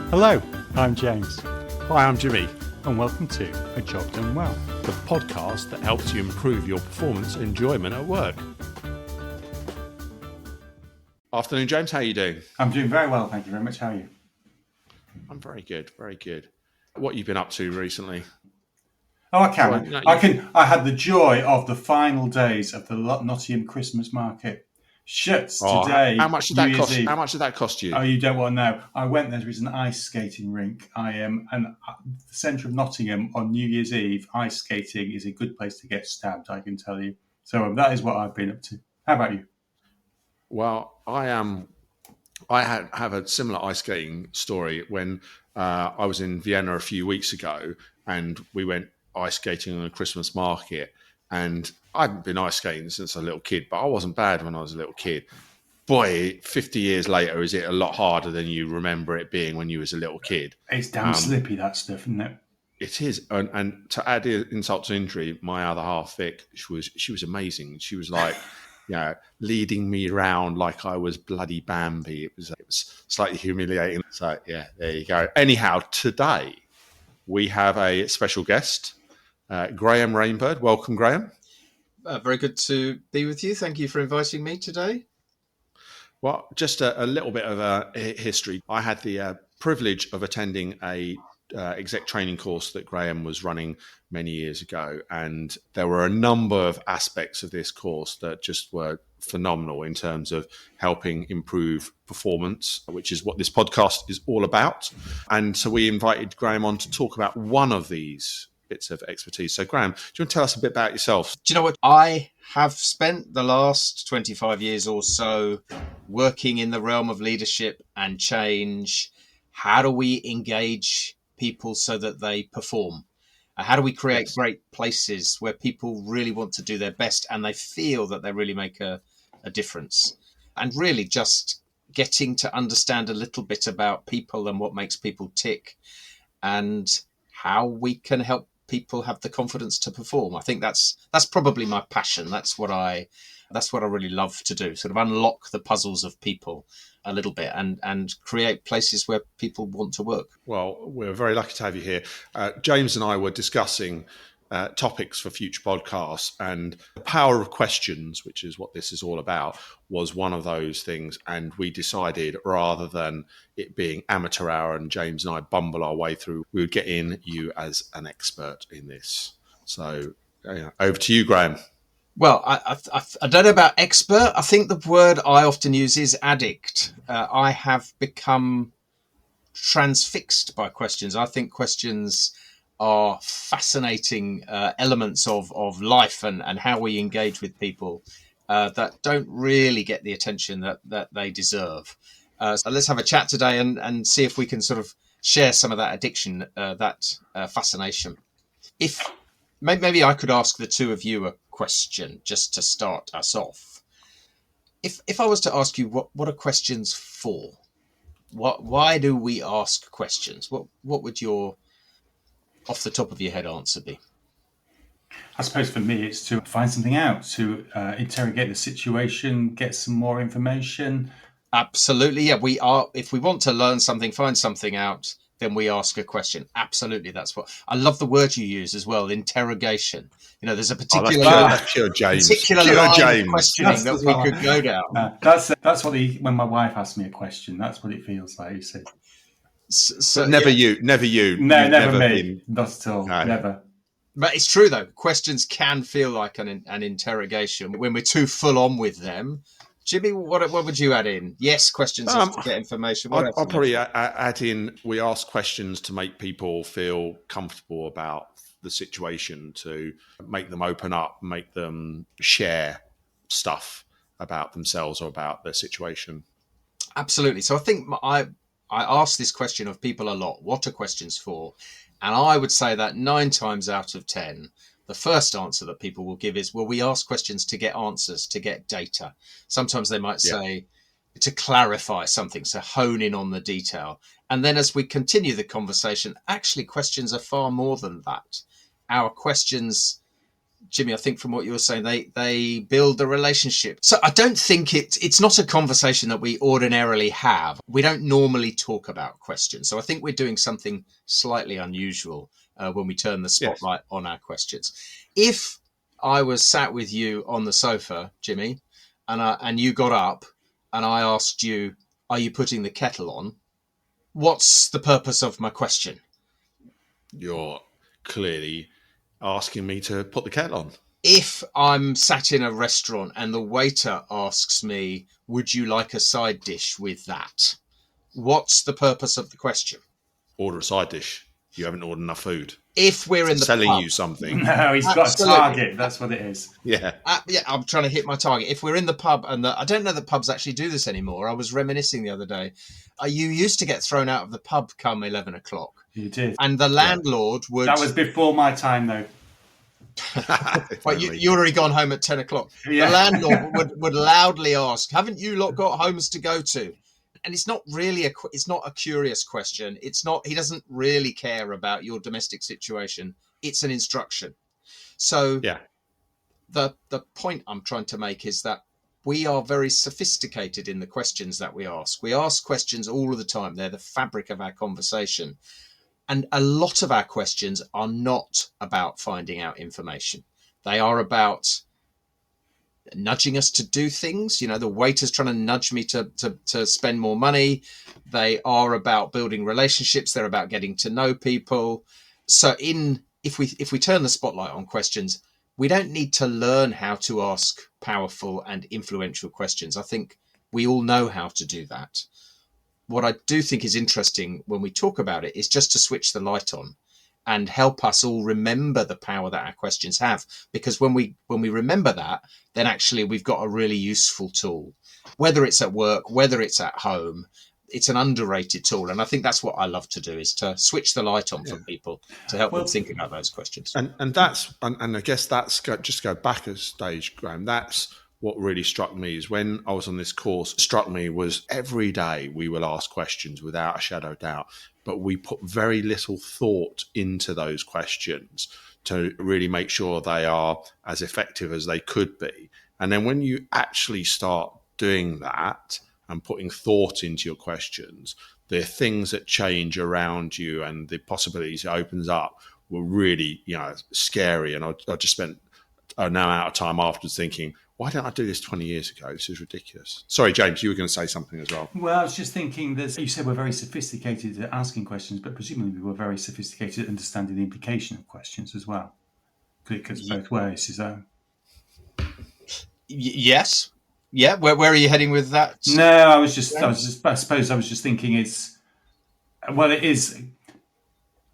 Hello, I'm James, Hi, I'm Jimmy, and welcome to A Job Done Well. the podcast that helps you improve your performance and enjoyment at work. Afternoon, James. How are you doing? I'm doing very well, thank you very much. How are you? I'm very good, very good. What have you been up to recently? Oh, I can. Well, no, I had the joy of the final days of the Nottingham Christmas market. Shuts today. How much did New that Year's cost? Eve. How much did that cost you? Oh, you don't want to know. I went there. There was an ice skating rink. And the centre of Nottingham on New Year's Eve, ice skating is a good place to get stabbed, I can tell you. So that is what I've been up to. How about you? Well, have a similar ice skating story when I was in Vienna a few weeks ago, and we went ice skating on a Christmas market. And I hadn't been ice skating since I was a little kid, but I wasn't bad when I was a little kid. Boy, 50 years later, is it a lot harder than you remember it being when you was a little kid? It's damn slippy, that stuff, isn't it? It is, and to add insult to injury, my other half, Vic, she was amazing. She was like, leading me around like I was bloody Bambi. It was slightly humiliating. So yeah, there you go. Anyhow, today we have a special guest, Graeme Rainbird. Welcome, Graeme. Very good to be with you. Thank you for inviting me today. Well, just a little bit of a history. I had the privilege of attending a exec training course that Graeme was running many years ago, and there were a number of aspects of this course that just were phenomenal in terms of helping improve performance, which is what this podcast is all about. And so we invited Graeme on to talk about one of these bits of expertise. So Graeme, do you want to tell us a bit about yourself? Do you know what? I have spent the last 25 years or so working in the realm of leadership and change. How do we engage people so that they perform? How do we create great places where people really want to do their best and they feel that they really make a difference? And really just getting to understand a little bit about people and what makes people tick and how we can help people have the confidence to perform. I think that's probably my passion. That's what I really love to do, sort of unlock the puzzles of people a little bit and create places where people want to work. Well, we're very lucky to have you here. James and I were discussing topics for future podcasts, and the power of questions, which is what this is all about, was one of those things. And we decided, rather than it being amateur hour and James and I bumble our way through, we would get in you as an expert in this. So over to you, Graeme. Well, I don't know about expert. I think the word I often use is addict. I have become transfixed by questions. I think questions are fascinating elements of life and how we engage with people that don't really get the attention that they deserve. So let's have a chat today and see if we can sort of share some of that addiction, that fascination. If maybe I could ask the two of you a question just to start us off. If I was to ask you what are questions for? Why do we ask questions? What would your off the top of your head answer be? I suppose for me, it's to find something out, to interrogate the situation, get some more information. Absolutely. Yeah, we are. If we want to learn something, find something out, then we ask a question. Absolutely. That's what I love the word you use as well. Interrogation. There's a particular that's pure James. Particular pure line James. of questioning that we could go down. That's what when my wife asks me a question, that's what it feels like, you see. So never you. No, never me. Not at all. No. Never. But it's true though. Questions can feel like an interrogation when we're too full on with them. Jimmy, what would you add in? Yes, questions to get information. I'll probably add in, we ask questions to make people feel comfortable about the situation, to make them open up, make them share stuff about themselves or about their situation. Absolutely. So I think I ask this question of people a lot. What are questions for? And I would say that 9 times out of 10, the first answer that people will give is, well, we ask questions to get answers, to get data. Sometimes they might say to clarify something, so hone in on the detail. And then as we continue the conversation, actually questions are far more than that. Our questions Jimmy, I think from what you were saying, they build a relationship. So I don't think it's not a conversation that we ordinarily have. We don't normally talk about questions. So I think we're doing something slightly unusual when we turn the spotlight on our questions. If I was sat with you on the sofa, Jimmy, and you got up and I asked you, are you putting the kettle on? What's the purpose of my question? You're clearly asking me to put the kettle on. If I'm sat in a restaurant and the waiter asks me, would you like a side dish with that? What's the purpose of the question? Order a side dish. You haven't ordered enough food. If we're in the selling pub, you something. No, he's got a target. That's what it is. Yeah. Yeah, I'm trying to hit my target. If we're in the pub, and I don't know that pubs actually do this anymore. I was reminiscing the other day. You used to get thrown out of the pub come 11 o'clock. You did. And the landlord would... That was before my time, though. Well, you already gone home at 10 o'clock. Yeah. The landlord would loudly ask, haven't you lot got homes to go to? And it's not really it's not a curious question. It's not, he doesn't really care about your domestic situation. It's an instruction. So yeah. The point I'm trying to make is that we are very sophisticated in the questions that we ask. We ask questions all of the time. They're the fabric of our conversation. And a lot of our questions are not about finding out information. They are about nudging us to do things. You know, the waiter's trying to nudge me to spend more money. They are about building relationships. They're about getting to know people. So if we turn the spotlight on questions, we don't need to learn how to ask powerful and influential questions. I think we all know how to do that. What I do think is interesting when we talk about it is just to switch the light on and help us all remember the power that our questions have. Because when we remember that, then actually we've got a really useful tool. Whether it's at work, whether it's at home, it's an underrated tool. And I think that's what I love to do, is to switch the light on for people to help them think about those questions. And I guess that's just go back a stage, Graeme. That's what really struck me is when I was on this course, struck me was every day we will ask questions without a shadow of doubt, but we put very little thought into those questions to really make sure they are as effective as they could be. And then when you actually start doing that and putting thought into your questions, the things that change around you and the possibilities it opens up were really, scary. And I just spent an hour out of time afterwards thinking, why didn't I do this 20 years ago? This is ridiculous. Sorry, James, you were going to say something as well. Well, I was just thinking that you said we're very sophisticated at asking questions, but presumably we're very sophisticated at understanding the implication of questions as well. It cuts both ways, is that? Yes. Yeah. Where are you heading with that? No, I suppose I was just thinking it is.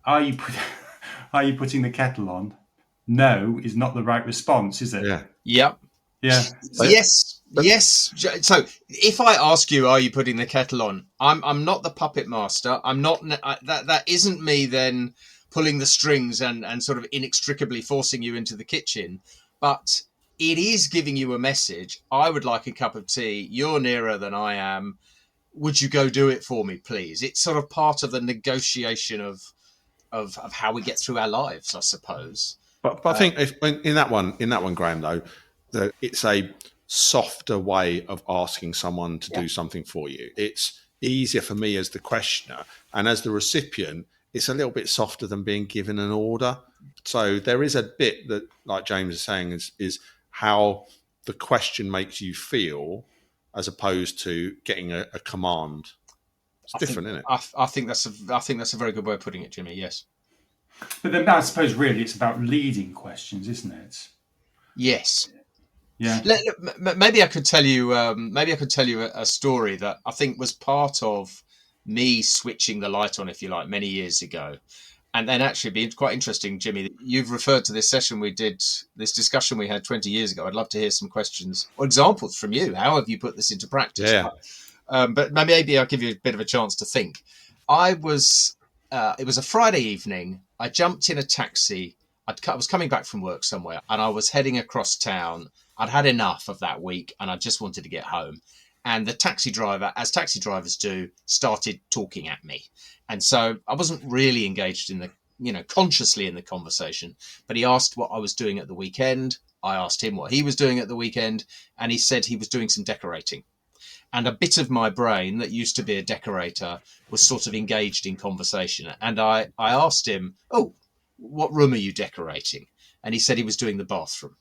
Are you putting the kettle on? No is not the right response, is it? Yeah. Yep. Yeah. Yes. So if I ask you, are you putting the kettle on? I'm not the puppet master. I'm not. That isn't me then pulling the strings and sort of inextricably forcing you into the kitchen. But it is giving you a message. I would like a cup of tea. You're nearer than I am. Would you go do it for me, please? It's sort of part of the negotiation of how we get through our lives, I suppose. But I think in that one, Graeme, though, that it's a softer way of asking someone to do something for you. It's easier for me as the questioner, and as the recipient, it's a little bit softer than being given an order. So there is a bit that, like James is saying, is how the question makes you feel as opposed to getting a command. It's different, isn't it? I think that's a very good way of putting it, Jimmy. Yes. But then I suppose really it's about leading questions, isn't it? Yes. Yeah. Maybe I could tell you. A story that I think was part of me switching the light on, if you like, many years ago, and then actually being quite interesting, Jimmy. You've referred to this session we did, this discussion we had 20 years ago. I'd love to hear some questions or examples from you. How have you put this into practice? Yeah. But maybe I'll give you a bit of a chance to think. It was a Friday evening. I jumped in a taxi. I was coming back from work somewhere, and I was heading across town. I'd had enough of that week, and I just wanted to get home. And the taxi driver, as taxi drivers do, started talking at me. And so I wasn't really engaged in the consciously in the conversation, but he asked what I was doing at the weekend. I asked him what he was doing at the weekend, and he said he was doing some decorating. And a bit of my brain that used to be a decorator was sort of engaged in conversation. And I asked him, "Oh, what room are you decorating?" And he said he was doing the bathroom.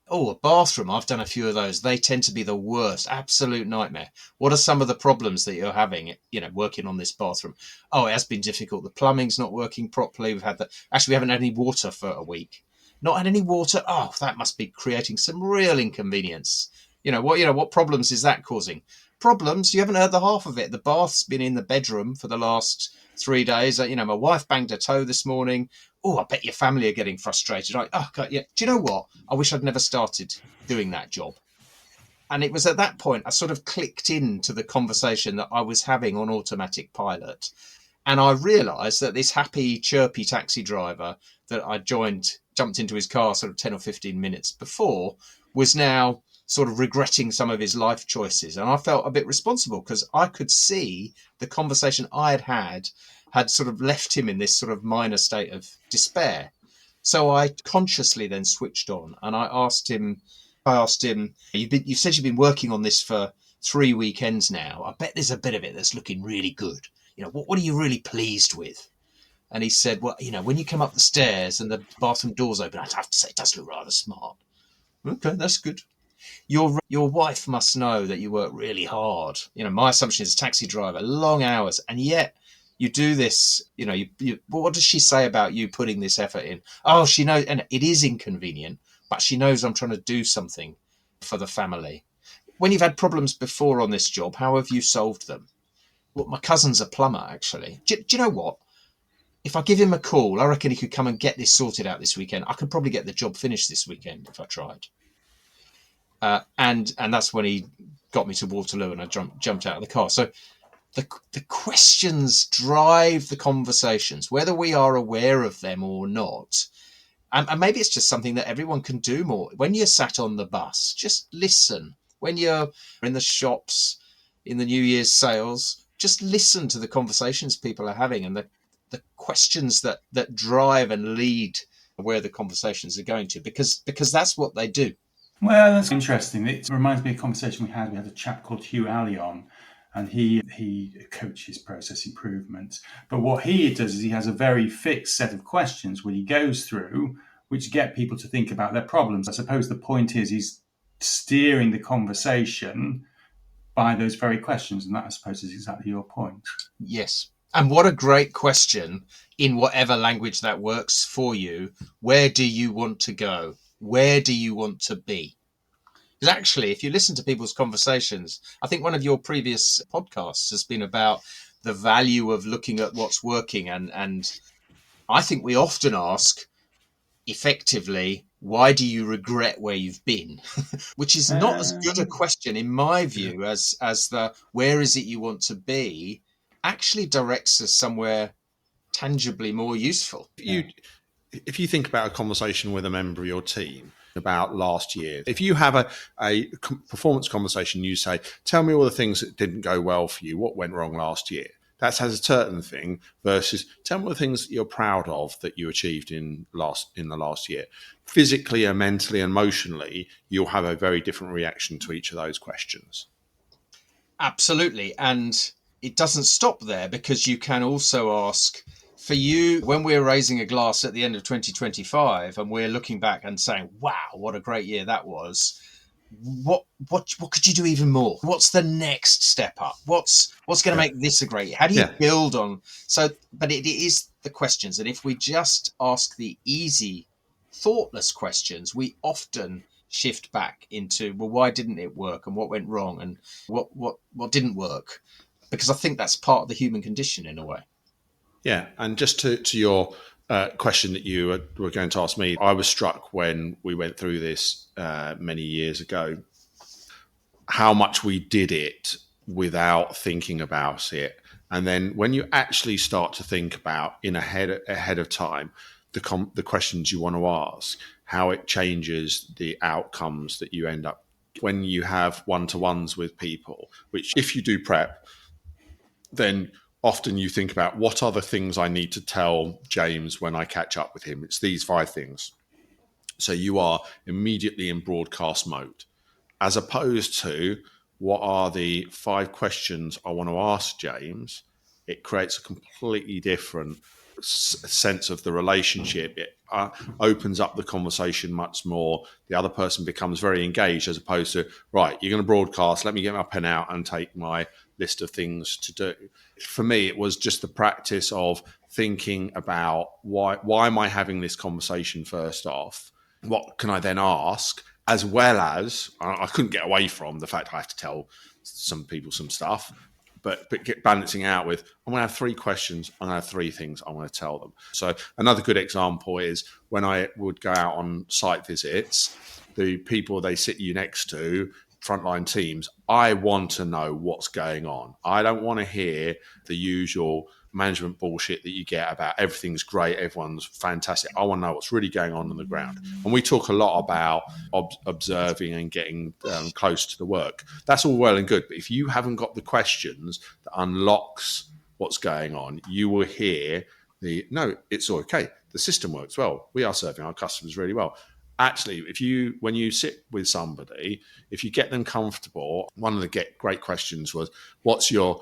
Oh, a bathroom. I've done a few of those. They tend to be the worst, absolute nightmare. What are some of the problems that you're having, working on this bathroom? Oh, it has been difficult. The plumbing's not working properly. We haven't had any water for a week. Not had any water. Oh, that must be creating some real inconvenience. What problems is that causing? Problems? You haven't heard the half of it. The bath's been in the bedroom for the last 3 days. My wife banged her toe this morning. Oh, I bet your family are getting frustrated. Oh, God, yeah. Do you know what? I wish I'd never started doing that job. And it was at that point I sort of clicked into the conversation that I was having on automatic pilot. And I realised that this happy, chirpy taxi driver that I jumped into his car sort of 10 or 15 minutes before, was now sort of regretting some of his life choices. And I felt a bit responsible because I could see the conversation I had sort of left him in this sort of minor state of despair. So I consciously then switched on and I asked him, you said you've been working on this for 3 weekends now. I bet there's a bit of it that's looking really good. What are you really pleased with? And he said, well, when you come up the stairs and the bathroom door's open, I'd have to say it does look rather smart. Okay, that's good. Your wife must know that you work really hard. My assumption is a taxi driver, long hours, and yet you do this. What does she say about you putting this effort in? Oh, she knows, and it is inconvenient, but she knows I'm trying to do something for the family. When you've had problems before on this job, how have you solved them? Well, my cousin's a plumber, actually. Do you know what? If I give him a call, I reckon he could come and get this sorted out this weekend. I could probably get the job finished this weekend if I tried. And that's when he got me to Waterloo and I jumped out of the car. So the questions drive the conversations, whether we are aware of them or not. And maybe it's just something that everyone can do more. When you're sat on the bus, just listen. When you're in the shops, in the New Year's sales, just listen to the conversations people are having and the questions that drive and lead where the conversations are going to, because that's what they do. Well, that's interesting. It reminds me of a conversation we had. We had a chap called Hugh Alley on, and he coaches process improvement. But what he does is he has a very fixed set of questions where he goes through, which get people to think about their problems. I suppose the point is he's steering the conversation by those very questions, and that, I suppose, is exactly your point. Yes. And what a great question in whatever language that works for you. Where do you want to go? Where do you want to be? Because actually, if you listen to people's conversations, I think one of your previous podcasts has been about the value of looking at what's working. And I think we often ask, effectively, why do you regret where you've been? Which is not as good a question, in my view, as the where is it you want to be actually directs us somewhere tangibly more useful. If you think about a conversation with a member of your team about last year, if you have a performance conversation, you say, tell me all the things that didn't go well for you, what went wrong last year. That has a certain thing versus tell me the things that you're proud of that you achieved in the last year. Physically and mentally and emotionally, you'll have a very different reaction to each of those questions. Absolutely. And it doesn't stop there, because you can also ask, for you, when we're raising a glass at the end of 2025 and we're looking back and saying, wow, what a great year that was, what could you do even more? What's the next step up? What's going to make this a great year? How do you build on? So, but it is the questions. And if we just ask the easy, thoughtless questions, we often shift back into, well, why didn't it work, and what went wrong, and what didn't work? Because I think that's part of the human condition in a way. Yeah, and just to your question that you were going to ask me, I was struck when we went through this many years ago, how much we did it without thinking about it. And then when you actually start to think about ahead of time, the questions you want to ask, how it changes the outcomes that you end up when you have one-to-ones with people, which if you do prep, then often you think about what are the things I need to tell James when I catch up with him. It's these 5 things. So you are immediately in broadcast mode, as opposed to what are the 5 questions I want to ask James. It creates a completely different sense of the relationship. It opens up the conversation much more. The other person becomes very engaged, as opposed to, right, you're going to broadcast, let me get my pen out and take my list of things to do. For me, it was just the practice of thinking about why am I having this conversation first off? What can I then ask? As well as, I couldn't get away from the fact I have to tell some people some stuff, but balancing out with, I'm going to have 3 questions, I'm going to have 3 things I want to tell them. So another good example is when I would go out on site visits, the people they sit you next to, frontline teams, I want to know what's going on. I don't want to hear the usual management bullshit that you get about everything's great, everyone's fantastic. I want to know what's really going on the ground. And we talk a lot about observing and getting close to the work. That's all well and good. But if you haven't got the questions that unlocks what's going on, you will hear no, it's all okay. The system works well. We are serving our customers really well. Actually, when you sit with somebody, if you get them comfortable, one of the great questions was, what's your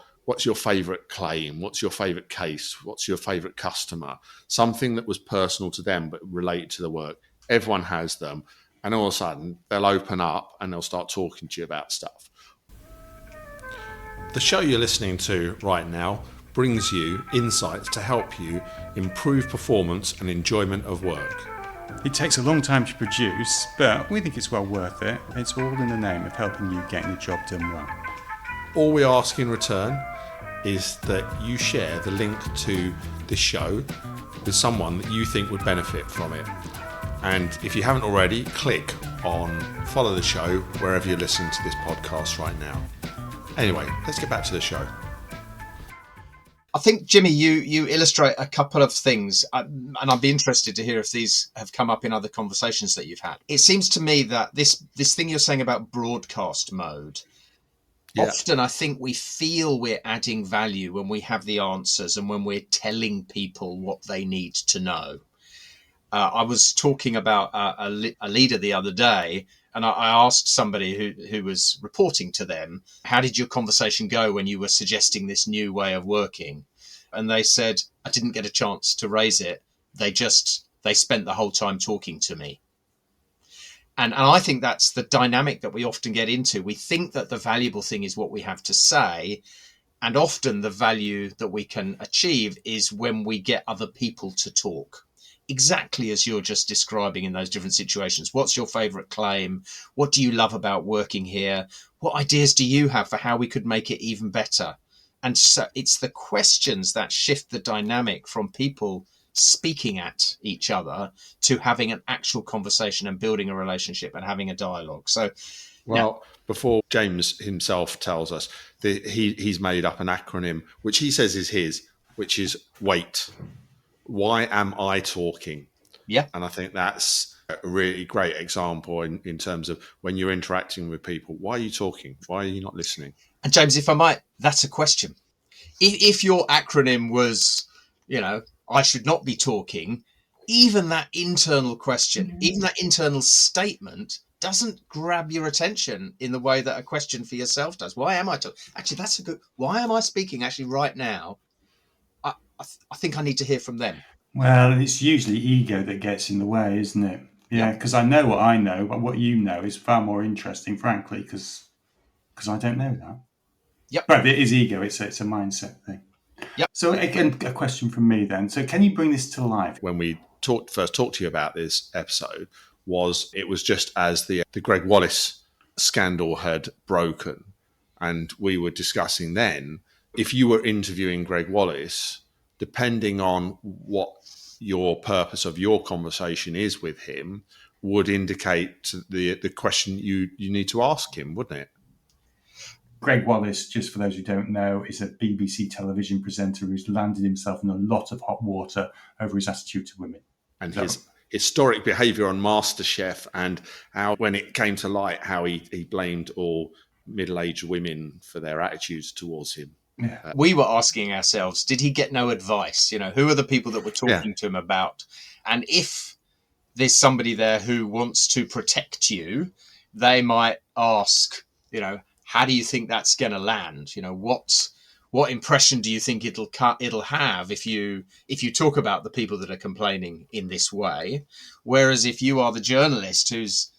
favorite claim? What's your favorite case? What's your favorite customer? Something that was personal to them but related to the work. Everyone has them. And all of a sudden, they'll open up and they'll start talking to you about stuff. The show you're listening to right now brings you insights to help you improve performance and enjoyment of work. It takes a long time to produce, but we think it's well worth it. It's all in the name of helping you getting the job done well. All we ask in return is that you share the link to this show with someone that you think would benefit from it. And if you haven't already, click on follow the show wherever you're listening to this podcast right now. Anyway, let's get back to the show. I think, Jimmy, you illustrate a couple of things, and I'd be interested to hear if these have come up in other conversations that you've had. It seems to me that this thing you're saying about broadcast mode, often I think we feel we're adding value when we have the answers and when we're telling people what they need to know. I was talking about a leader the other day, and I asked somebody who was reporting to them, how did your conversation go when you were suggesting this new way of working? And they said, I didn't get a chance to raise it. They spent the whole time talking to me. And I think that's the dynamic that we often get into. We think that the valuable thing is what we have to say. And often the value that we can achieve is when we get other people to talk. Exactly as you're just describing in those different situations. What's your favorite claim? What do you love about working here? What ideas do you have for how we could make it even better? And so it's the questions that shift the dynamic from people speaking at each other to having an actual conversation and building a relationship and having a dialogue. So, before James himself tells us, he's made up an acronym, which he says is his, which is WAIT. Why am I talking? Yeah. And I think that's a really great example in terms of when you're interacting with people. Why are you talking? Why are you not listening? And James, if I might, that's a question. If your acronym was, I should not be talking, even that internal question, even that internal statement doesn't grab your attention in the way that a question for yourself does. Why am I talking? Actually, that's a good, why am I speaking actually right now? I think I need to hear from them. Well, it's usually ego that gets in the way, isn't it? Yeah, because I know what I know, but what you know is far more interesting, frankly, because I don't know that. Yep. Right, it is ego. It's a mindset thing. Yep. So again, a question from me then. So can you bring this to life? When we first talked to you about this episode, it was just as the Greg Wallace scandal had broken, and we were discussing then, if you were interviewing Greg Wallace, depending on what your purpose of your conversation is with him, would indicate the question you need to ask him, wouldn't it? Greg Wallace, just for those who don't know, is a BBC television presenter who's landed himself in a lot of hot water over his attitude to women. And his historic behaviour on MasterChef, and how, when it came to light, how he blamed all middle-aged women for their attitudes towards him. Yeah. We were asking ourselves, did he get no advice? Who are the people that were talking to him about? And if there's somebody there who wants to protect you, they might ask, how do you think that's going to land? What impression do you think it'll have if you talk about the people that are complaining in this way? Whereas if you are the journalist who's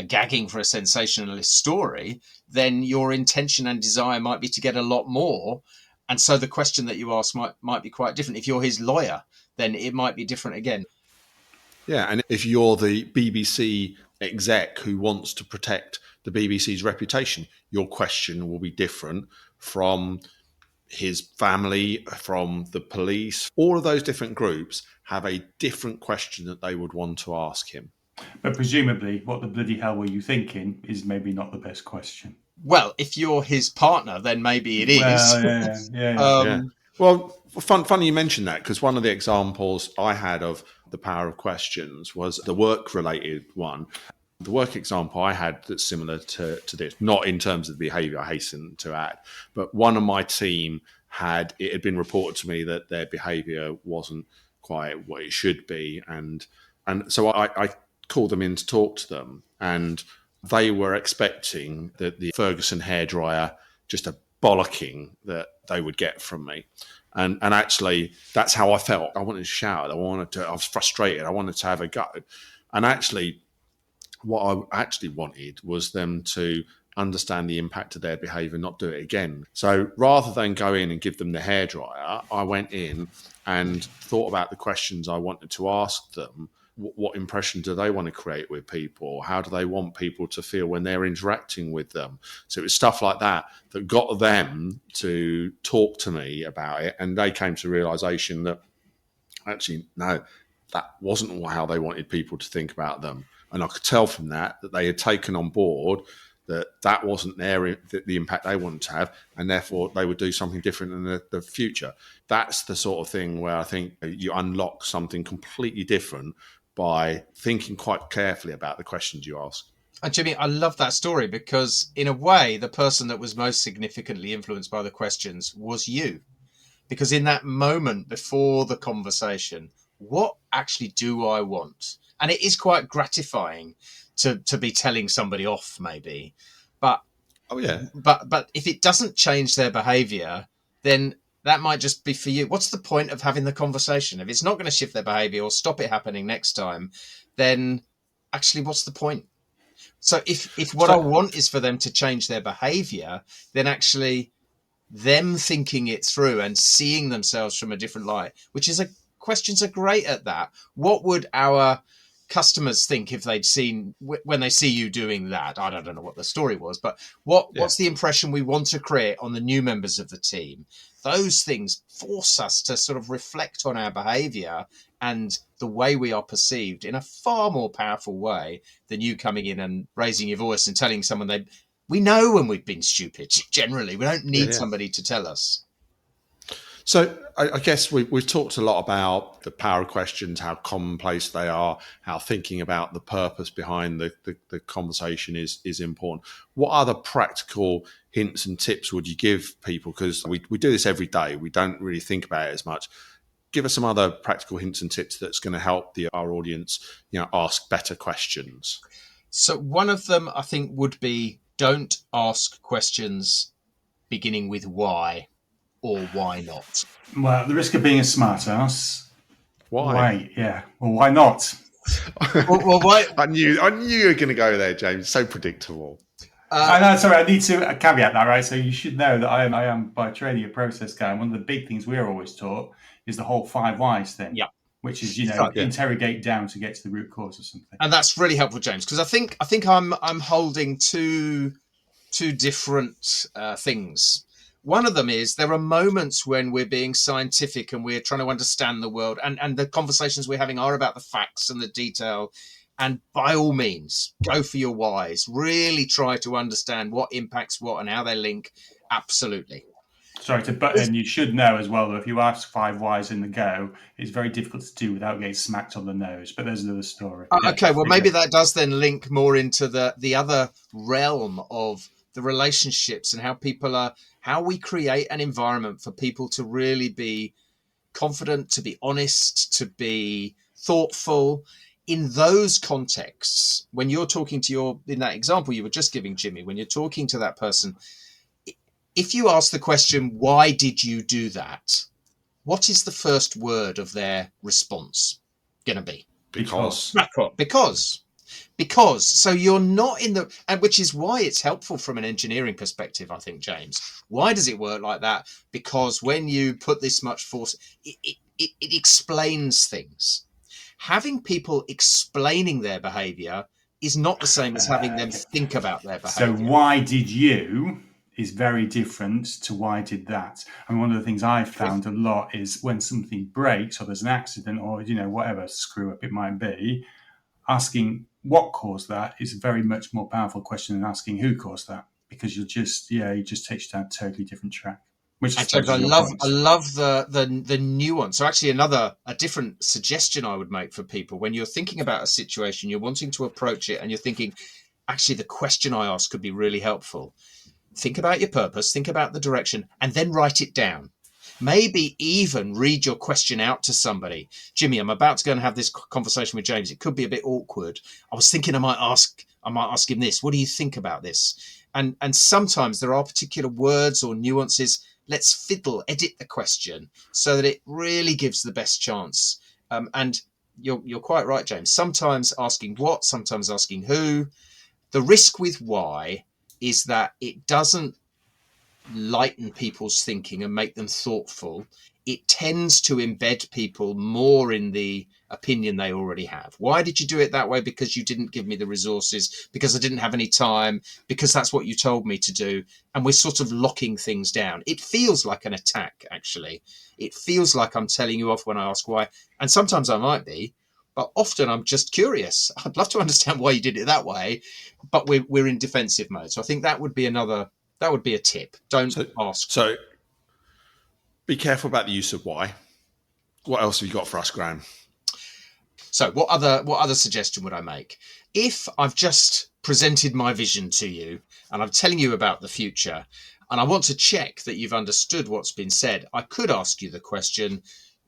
gagging for a sensationalist story, then your intention and desire might be to get a lot more. And so the question that you ask might be quite different. If you're his lawyer, then it might be different again. Yeah, and if you're the BBC exec who wants to protect the BBC's reputation, your question will be different from his family, from the police. All of those different groups have a different question that they would want to ask him. But presumably, what the bloody hell were you thinking is maybe not the best question. Well, if you're his partner, then maybe it is. Well, yeah. Well, funny you mentioned that, because one of the examples I had of the power of questions was the work-related one. The work example I had that's similar to this, not in terms of the behaviour, I hasten to add, but one of my team it had been reported to me that their behaviour wasn't quite what it should be, and so I called them in to talk to them, and they were expecting that the Ferguson hairdryer, just a bollocking that they would get from me. And actually, that's how I felt. I wanted to shout. I was frustrated. I wanted to have a go. And actually, what I actually wanted was them to understand the impact of their behaviour, not do it again. So rather than go in and give them the hairdryer, I went in and thought about the questions I wanted to ask them. What impression do they want to create with people? How do they want people to feel when they're interacting with them? So it was stuff like that got them to talk to me about it. And they came to the realisation that actually, no, that wasn't how they wanted people to think about them. And I could tell from that they had taken on board that wasn't the impact they wanted to have, and therefore they would do something different in the future. That's the sort of thing where I think you unlock something completely different by thinking quite carefully about the questions you ask. And Jimmy, I love that story because in a way, the person that was most significantly influenced by the questions was you. Because in that moment before the conversation, what actually do I want? And it is quite gratifying to be telling somebody off, maybe. But But if it doesn't change their behaviour, then that might just be for you. What's the point of having the conversation? If it's not going to shift their behaviour or stop it happening next time, then actually what's the point? So if what I want is for them to change their behaviour, then actually them thinking it through and seeing themselves from a different light, questions are great at that. What would our customers think if they'd seen when they see you doing that? I don't know what the story was, but what's the impression we want to create on the new members of the team? Those things force us to sort of reflect on our behaviour and the way we are perceived in a far more powerful way than you coming in and raising your voice and telling someone we know when we've been stupid. Generally, we don't need somebody to tell us. So I guess we've talked a lot about the power of questions, how commonplace they are, how thinking about the purpose behind the conversation is important. What other practical hints and tips would you give people? Because we do this every day. We don't really think about it as much. Give us some other practical hints and tips that's going to help our audience, ask better questions. So one of them, I think, would be don't ask questions beginning with why. Or why not? Well, at the risk of being a smart ass. Why? Yeah. Well, why not? well, why? I knew you were going to go there, James. So predictable. I know. Sorry, I need to caveat that, right? So you should know that I am by training a process guy. And one of the big things we're always taught is the whole 5 whys thing. Yeah. Which is, interrogate down to get to the root cause of something. And that's really helpful, James, because I think I'm holding two different things. One of them is there are moments when we're being scientific and we're trying to understand the world and the conversations we're having are about the facts and the detail. And by all means, go for your whys. Really try to understand what impacts what and how they link. Absolutely. Sorry to butt in. You should know as well that if you ask 5 whys in the go, it's very difficult to do without getting smacked on the nose. But there's another story. Okay, well, maybe that does then link more into the other realm of the relationships and how we create an environment for people to really be confident, to be honest, to be thoughtful. In those contexts, when you're talking to in that example you were just giving, Jimmy, when you're talking to that person, if you ask the question, why did you do that? What is the first word of their response going to be? Because. Because. So you're not and which is why it's helpful from an engineering perspective, I think, James. Why does it work like that? Because when you put this much force, it explains things. Having people explaining their behavior is not the same as having them think about their behavior. So why did you is very different to why did that. And one of the things I've found a lot is when something breaks or there's an accident or, whatever screw up it might be, asking what caused that is a very much more powerful question than asking who caused that, because it just takes you down a totally different track. Which I love the nuance. So actually a different suggestion I would make for people when you're thinking about a situation, you're wanting to approach it and you're thinking, actually the question I asked could be really helpful. Think about your purpose, think about the direction, and then write it down. Maybe even read your question out to somebody. Jimmy, I'm about to go and have this conversation with James. It could be a bit awkward. I was thinking I might ask him this. What do you think about this? And sometimes there are particular words or nuances. Let's edit the question so that it really gives the best chance. And you're quite right, James. Sometimes asking what, sometimes asking who. The risk with why is that it doesn't lighten people's thinking and make them thoughtful. It tends to embed people more in the opinion they already have. Why did you do it that way? Because you didn't give me the resources, because I didn't have any time, because that's what you told me to do. And we're sort of locking things down. It feels like an attack, actually. It feels like I'm telling you off when I ask why. And sometimes I might be, but often I'm just curious. I'd love to understand why you did it that way, but we're in defensive mode. So I think that would be a tip. Don't ask. So be careful about the use of why. What else have you got for us, Graeme? So what other suggestion would I make? If I've just presented my vision to you and I'm telling you about the future and I want to check that you've understood what's been said, I could ask you the question,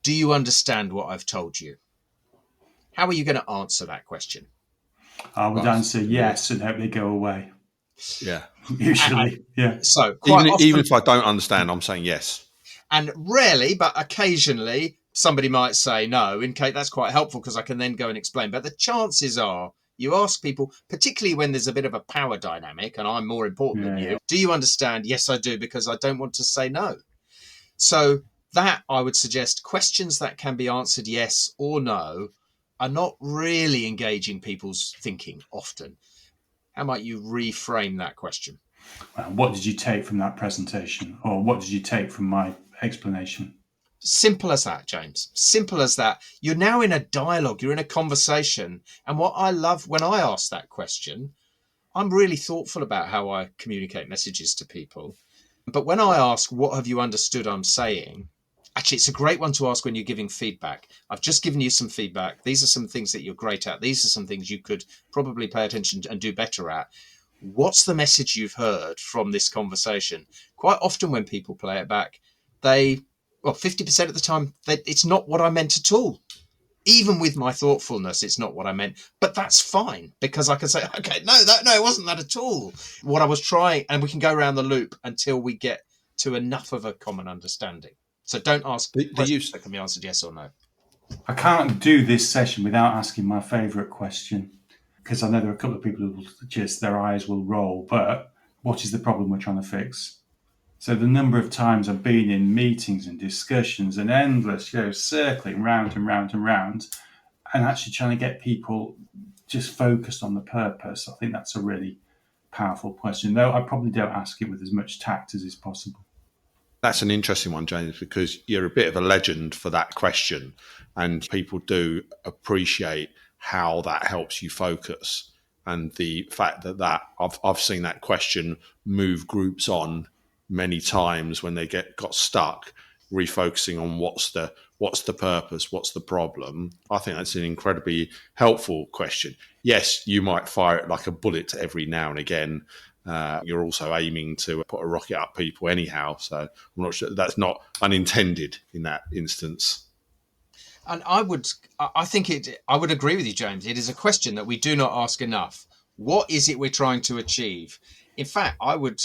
do you understand what I've told you? How are you going to answer that question? I would answer yes and hope they go away. Yeah. Usually, yeah. So even if I don't understand, I'm saying yes. And rarely, but occasionally, somebody might say no. In case that's quite helpful because I can then go and explain. But the chances are, you ask people, particularly when there's a bit of a power dynamic and I'm more important than you, do you understand? Yes, I do, because I don't want to say no. So that I would suggest questions that can be answered yes or no are not really engaging people's thinking often. How might you reframe that question? What did you take from that presentation? Or what did you take from my explanation? Simple as that, James. Simple as that. You're now in a dialogue. You're in a conversation. And what I love when I ask that question, I'm really thoughtful about how I communicate messages to people. But when I ask, what have you understood I'm saying? Actually, it's a great one to ask when you're giving feedback. I've just given you some feedback. These are some things that you're great at. These are some things you could probably pay attention to and do better at. What's the message you've heard from this conversation? Quite often when people play it back, 50% of the time, it's not what I meant at all. Even with my thoughtfulness, it's not what I meant. But that's fine, because I can say, okay, no, it wasn't that at all. What I was trying, and we can go around the loop until we get to enough of a common understanding. So don't ask questions that can be answered yes or no. I can't do this session without asking my favourite question, because I know there are a couple of people who just their eyes will roll. But what is the problem we're trying to fix? So the number of times I've been in meetings and discussions and endless, circling round and round and round, and actually trying to get people just focused on the purpose. I think that's a really powerful question, though I probably don't ask it with as much tact as is possible. That's an interesting one, James, because you're a bit of a legend for that question, and people do appreciate how that helps you focus, and the fact that I've seen that question move groups on many times when they got stuck, refocusing on what's the purpose, what's the problem. I think that's an incredibly helpful question. Yes, you might fire it like a bullet every now and again, You're also aiming to put a rocket up people anyhow. So I'm not sure that's not unintended in that instance. And I would agree with you, James. It is a question that we do not ask enough. What is it we're trying to achieve? In fact, I would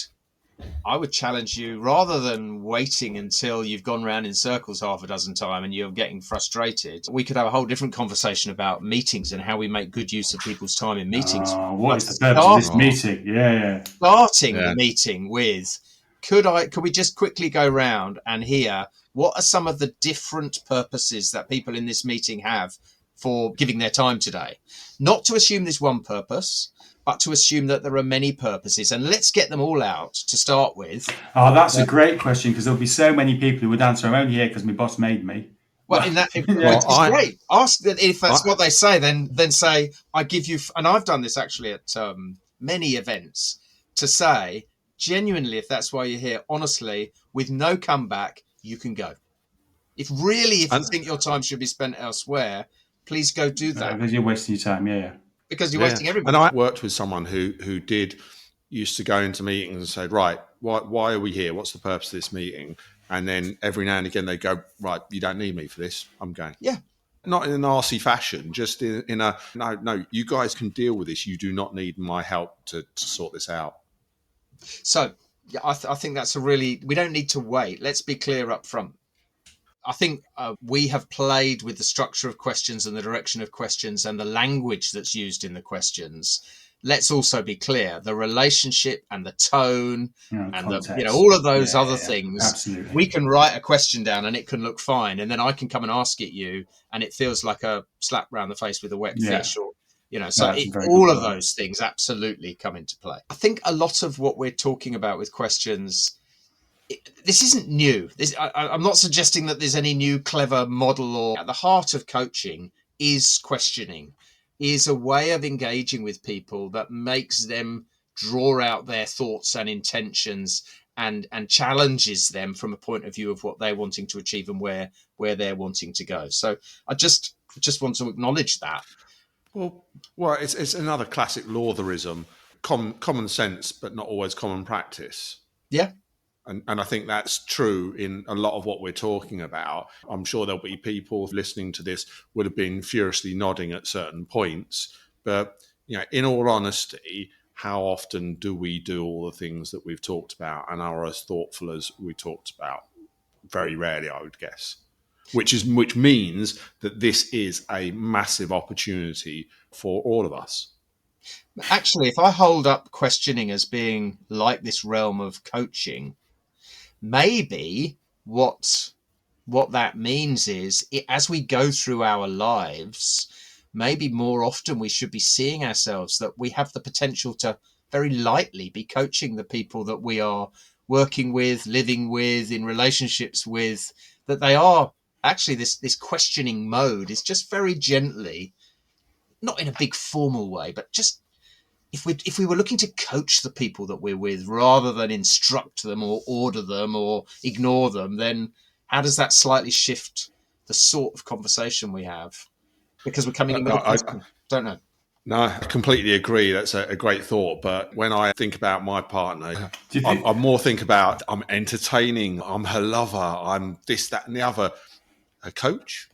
challenge you, rather than waiting until you've gone round in circles half a dozen times and you're getting frustrated. We could have a whole different conversation about meetings and how we make good use of people's time in meetings. What is the purpose of this meeting? Yeah. Starting the meeting with, could we just quickly go round and hear what are some of the different purposes that people in this meeting have for giving their time today? Not to assume there's one purpose, but to assume that there are many purposes. And let's get them all out to start with. Oh, that's a great question, because there'll be so many people who would answer, I'm only here because my boss made me. Well, it's great. Ask that if that's what they say, then say, I give you, and I've done this actually at many events, to say, genuinely, if that's why you're here, honestly, with no comeback, you can go. If you think your time should be spent elsewhere, please go do that. Because you're wasting your time, yeah. Because you're wasting everybody. And I worked with someone who used to go into meetings and say, right, why are we here? What's the purpose of this meeting? And then every now and again they go, right, you don't need me for this. I'm going. Yeah. Not in an arsey fashion, just in a, no, you guys can deal with this. You do not need my help to sort this out. So I think that's we don't need to wait. Let's be clear up front. I think we have played with the structure of questions and the direction of questions and the language that's used in the questions. Let's also be clear, the relationship and the tone and context, all of those other things. Absolutely. We can write a question down and it can look fine. And then I can come and ask it you and it feels like a slap round the face with a wet fish, or, all of those things absolutely come into play. I think a lot of what we're talking about with questions, this isn't new. I'm not suggesting that there's any new clever model. Or at the heart of coaching is questioning, is a way of engaging with people that makes them draw out their thoughts and intentions and challenges them from a point of view of what they're wanting to achieve and where they're wanting to go. So I just want to acknowledge that. Well, it's another classic Lawtherism, common sense, but not always common practice. Yeah. And I think that's true in a lot of what we're talking about. I'm sure there'll be people listening to this would have been furiously nodding at certain points. But, in all honesty, how often do we do all the things that we've talked about and are as thoughtful as we talked about? Very rarely, I would guess. Which means that this is a massive opportunity for all of us. Actually, if I hold up questioning as being like this realm of coaching, maybe what that means is, as we go through our lives, maybe more often we should be seeing ourselves that we have the potential to very lightly be coaching the people that we are working with, living with, in relationships with, that they are actually this questioning mode is just very gently, not in a big formal way, but just if we were looking to coach the people that we're with rather than instruct them or order them or ignore them, then how does that slightly shift the sort of conversation we have? Because we're coming in with don't know. No, I completely agree. That's a great thought. But when I think about my partner, I more think about I'm entertaining, I'm her lover, I'm this, that, and the other. A coach?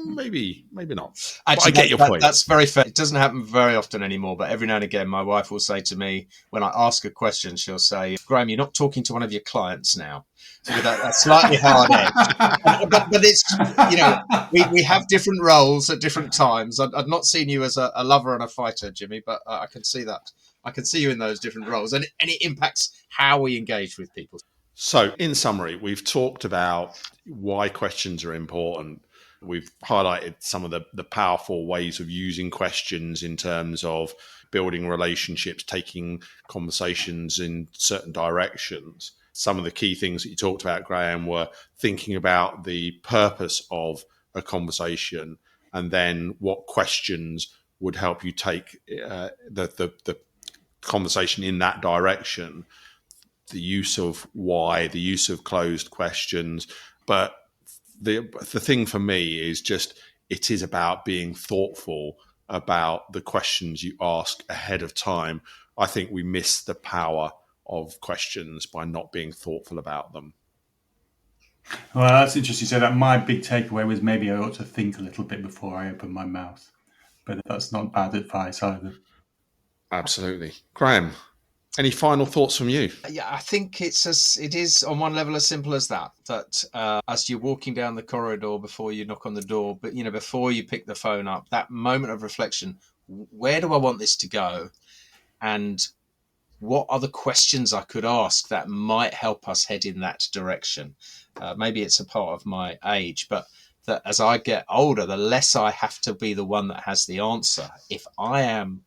Maybe not. Actually, but I get your point. That's very fair. It doesn't happen very often anymore, but every now and again, my wife will say to me, when I ask a question, she'll say, Graeme, you're not talking to one of your clients now. So with that slightly hard edge. But it's, we have different roles at different times. I've not seen you as a lover and a fighter, Jimmy, but I can see that. I can see you in those different roles, and it impacts how we engage with people. So in summary, we've talked about why questions are important. We've highlighted some of the powerful ways of using questions in terms of building relationships, taking conversations in certain directions. Some of the key things that you talked about, Graeme, were thinking about the purpose of a conversation and then what questions would help you take the conversation in that direction. The use of why, the use of closed questions. But the thing for me is just, it is about being thoughtful about the questions you ask ahead of time I think we miss the power of questions by not being thoughtful about them. Well, that's interesting. So that my big takeaway was maybe I ought to think a little bit before I open my mouth. But that's not bad advice either. Absolutely. Graeme, any final thoughts from you? Yeah, I think it is on one level as simple as that. That as you're walking down the corridor before you knock on the door, but before you pick the phone up, that moment of reflection: where do I want this to go, and what are the questions I could ask that might help us head in that direction? Maybe it's a part of my age, but that as I get older, the less I have to be the one that has the answer. If I am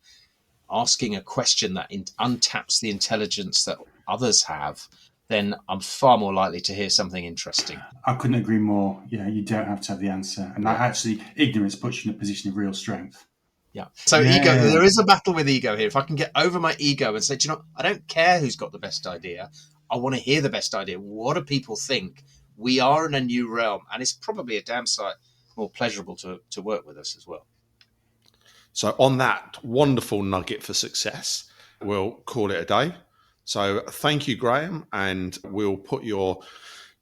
asking a question that untaps the intelligence that others have, then I'm far more likely to hear something interesting. I couldn't agree more. You don't have to have the answer. And that actually, ignorance puts you in a position of real strength. Yeah. So ego, there is a battle with ego here. If I can get over my ego and say, I don't care who's got the best idea. I want to hear the best idea. What do people think? We are in a new realm, and it's probably a damn sight more pleasurable to work with us as well. So on that wonderful nugget for success, we'll call it a day. So thank you, Graeme, and we'll put your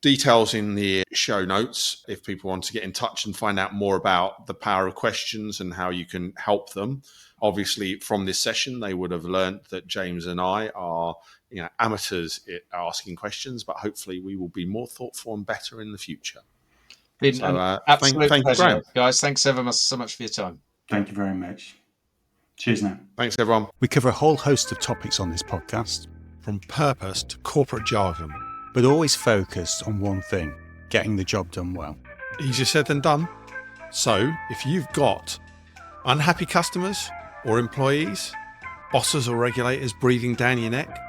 details in the show notes if people want to get in touch and find out more about the power of questions and how you can help them. Obviously, from this session, they would have learned that James and I are amateurs at asking questions, but hopefully we will be more thoughtful and better in the future. Been an absolute pleasure, Graeme. Guys. Thanks ever so much for your time. Thank you very much. Cheers now. Thanks, everyone. We cover a whole host of topics on this podcast, from purpose to corporate jargon, but always focused on one thing: getting the job done well. Easier said than done. So if you've got unhappy customers or employees, bosses or regulators breathing down your neck,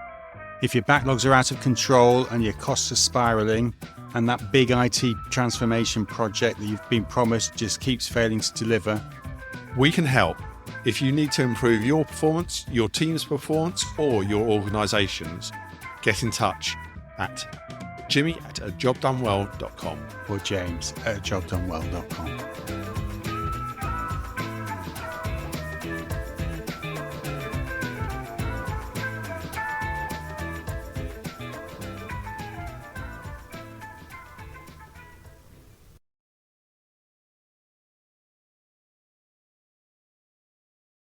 if your backlogs are out of control and your costs are spiralling, and that big IT transformation project that you've been promised just keeps failing to deliver, we can help. If you need to improve your performance, your team's performance, or your organisation's, get in touch at jimmy@ajobdonewell.com or james@ajobdonewell.com.